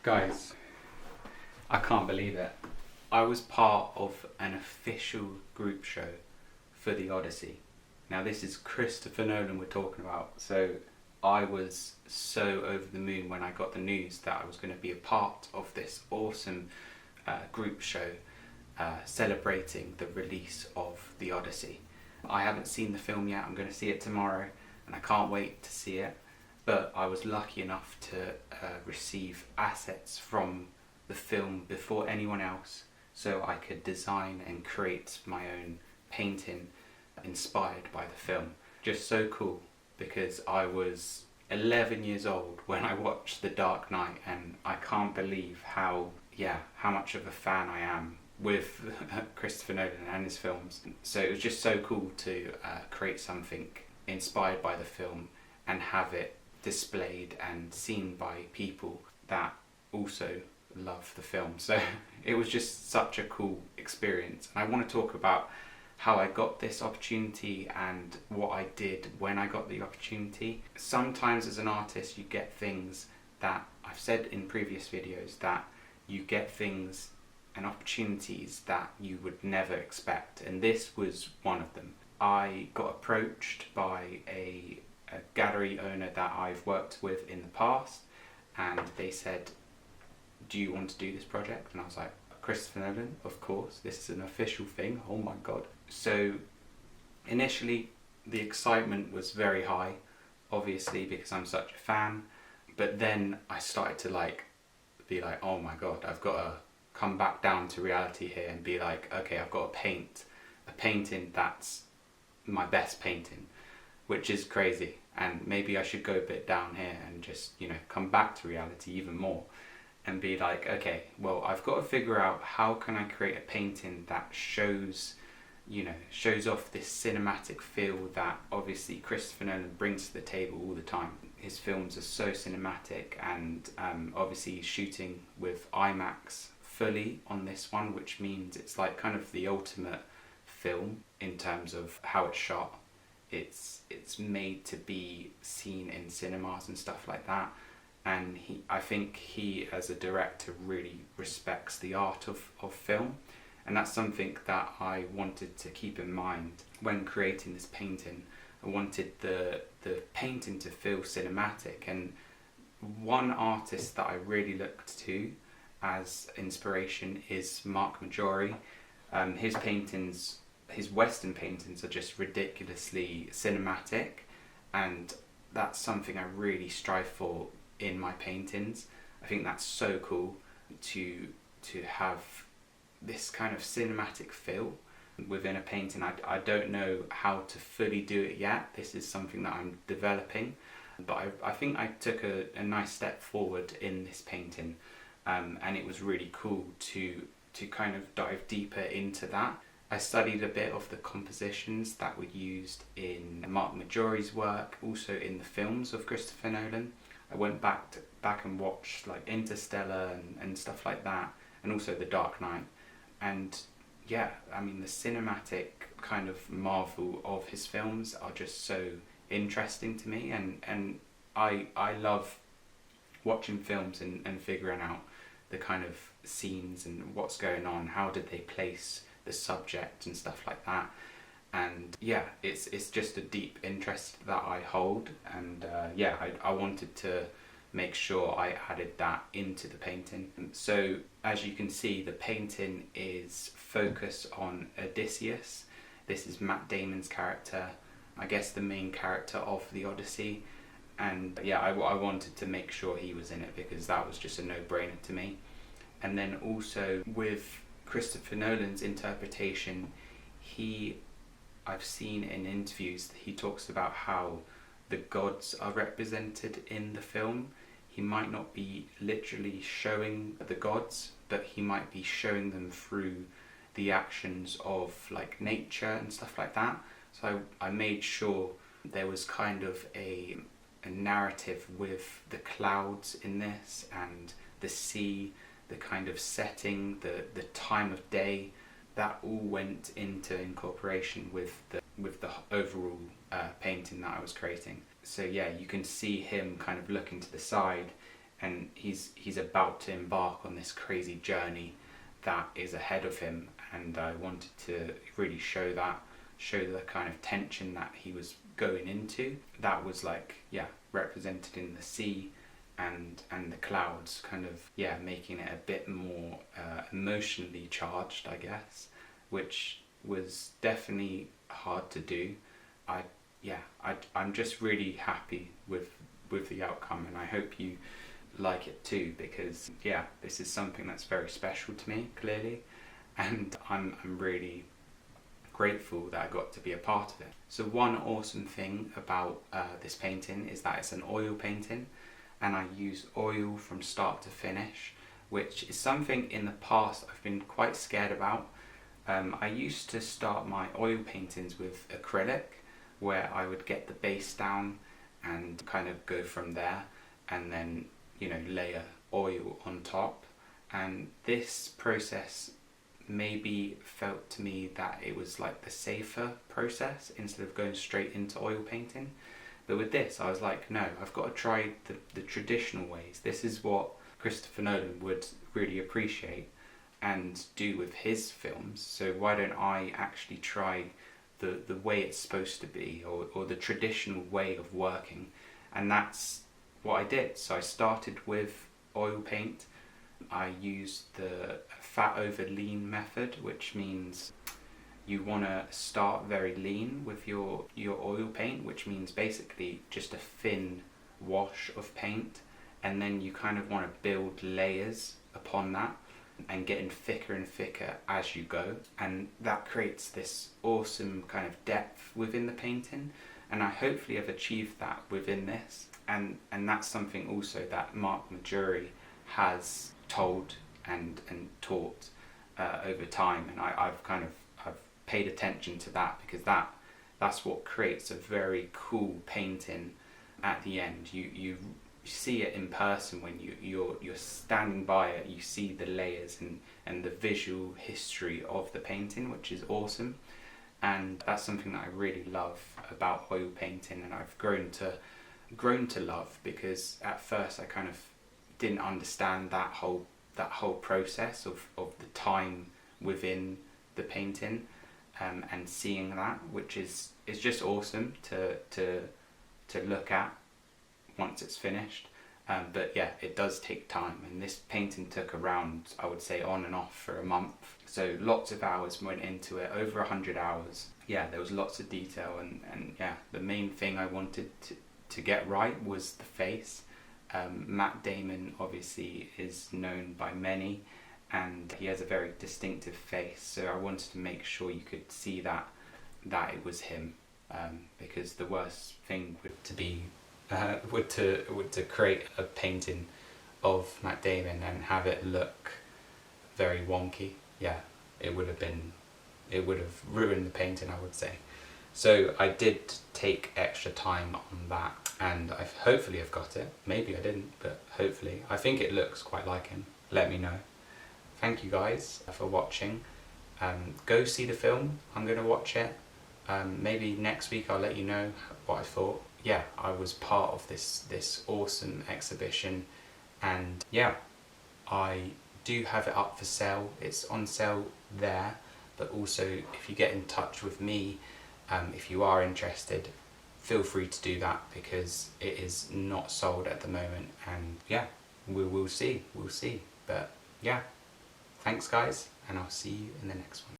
Guys, I can't believe it. I was part of an official group show for the Odyssey. Now this is Christopher Nolan we're talking about, so I was so over the moon when I got the news that I was going to be a part of this awesome group show celebrating the release of the Odyssey. I haven't seen the film yet, I'm going to see it tomorrow and I can't wait to see it, but I was lucky enough to receive assets from the film before anyone else, so I could design and create my own painting inspired by the film. Just so cool, because I was 11 years old when I watched The Dark Knight, and I can't believe how much of a fan I am with Christopher Nolan and his films. So it was just so cool to create something inspired by the film and have it displayed and seen by people that also love the film. So it was just such a cool experience, and I want to talk about how I got this opportunity and what I did when I got the opportunity. Sometimes as an artist you get things that, I've said in previous videos, that you get things and opportunities that you would never expect, and this was one of them. I got approached by a gallery owner that I've worked with in the past, and they said, do you want to do this project? And I was like, Christopher Nolan, of course, this is an official thing, oh my god. So initially the excitement was very high, obviously because I'm such a fan, but then I started to be like, oh my god, I've got to come back down to reality here and be like, okay, I've got to paint a painting that's my best painting, which is crazy, and maybe I should go a bit down here and just, come back to reality even more and be like, okay, well, I've got to figure out how can I create a painting that shows off this cinematic feel that obviously Christopher Nolan brings to the table all the time. His films are so cinematic, and obviously he's shooting with IMAX fully on this one, which means it's like kind of the ultimate film in terms of how it's shot. It's made to be seen in cinemas and stuff like that, and I think he as a director really respects the art of film, and that's something that I wanted to keep in mind when creating this painting. I wanted the painting to feel cinematic, and one artist that I really looked to as inspiration is Mark Majori. His paintings, his Western paintings, are just ridiculously cinematic, and that's something I really strive for in my paintings. I think that's so cool to have this kind of cinematic feel within a painting. I don't know how to fully do it yet. This is something that I'm developing, but I think I took a nice step forward in this painting, and it was really cool to kind of dive deeper into that. I studied a bit of the compositions that were used in Mark Majori's work, also in the films of Christopher Nolan. I went back and watched like Interstellar and stuff like that, and also The Dark Knight. And yeah, I mean, the cinematic kind of marvel of his films are just so interesting to me, and I love watching films and figuring out the kind of scenes and what's going on, how did they place the subject and stuff like that. And yeah, it's just a deep interest that I hold, and I wanted to make sure I added that into the painting. So as you can see, the painting is focused on Odysseus. This is Matt Damon's character, I guess the main character of the Odyssey, and yeah, I wanted to make sure he was in it because that was just a no-brainer to me. And then also with Christopher Nolan's interpretation, I've seen in interviews, he talks about how the gods are represented in the film. He might not be literally showing the gods, but he might be showing them through the actions of like nature and stuff like that. So I made sure there was kind of a narrative with the clouds in this, and the sea, the kind of setting, the time of day. That all went into incorporation with the overall painting that I was creating. So yeah, you can see him kind of looking to the side, and he's about to embark on this crazy journey that is ahead of him, and I wanted to really show the kind of tension that he was going into. That was like, yeah, represented in the sea and the clouds, kind of, yeah, making it a bit more emotionally charged, I guess, which was definitely hard to do. I'm just really happy with the outcome, and I hope you like it too, because yeah, this is something that's very special to me, clearly, and I'm really grateful that I got to be a part of it. So one awesome thing about this painting is that it's an oil painting, and I use oil from start to finish, which is something in the past I've been quite scared about. I used to start my oil paintings with acrylic, where I would get the base down and kind of go from there, and then, you know, layer oil on top. And this process maybe felt to me that it was like the safer process instead of going straight into oil painting. But with this, I was like, no, I've got to try the traditional ways. This is what Christopher Nolan would really appreciate and do with his films. So why don't I actually try the way it's supposed to be, or the traditional way of working? And that's what I did. So I started with oil paint. I used the fat over lean method, which means you want to start very lean with your oil paint, which means basically just a thin wash of paint, and then you kind of want to build layers upon that and getting thicker and thicker as you go, and that creates this awesome kind of depth within the painting, and I hopefully have achieved that within this, and that's something also that Mark Majuri has told and taught over time, and I've paid attention to that, because that's what creates a very cool painting at the end. You see it in person when you're standing by it. You see the layers and the visual history of the painting, which is awesome, and that's something that I really love about oil painting, and I've grown to love, because at first I kind of didn't understand that whole process of the time within the painting, and seeing that, which is just awesome to look at once it's finished. But yeah, it does take time, and this painting took around, I would say, on and off for a month. So lots of hours went into it, over 100 hours. Yeah, there was lots of detail, and yeah, the main thing I wanted to get right was the face. Matt Damon obviously is known by many, and he has a very distinctive face, so I wanted to make sure you could see that it was him, because the worst thing would to create a painting of Matt Damon and have it look very wonky. Yeah, it would have ruined the painting, I would say. So I did take extra time on that, and hopefully I've got it. Maybe I didn't, but hopefully. I think it looks quite like him. Let me know. Thank you guys for watching. Go see the film. I'm going to watch it. Maybe next week I'll let you know what I thought. Yeah, I was part of this awesome exhibition, and yeah, I do have it up for sale. It's on sale there, but also if you get in touch with me, if you are interested, feel free to do that, because it is not sold at the moment, and yeah, we'll see. But yeah, thanks guys, and I'll see you in the next one.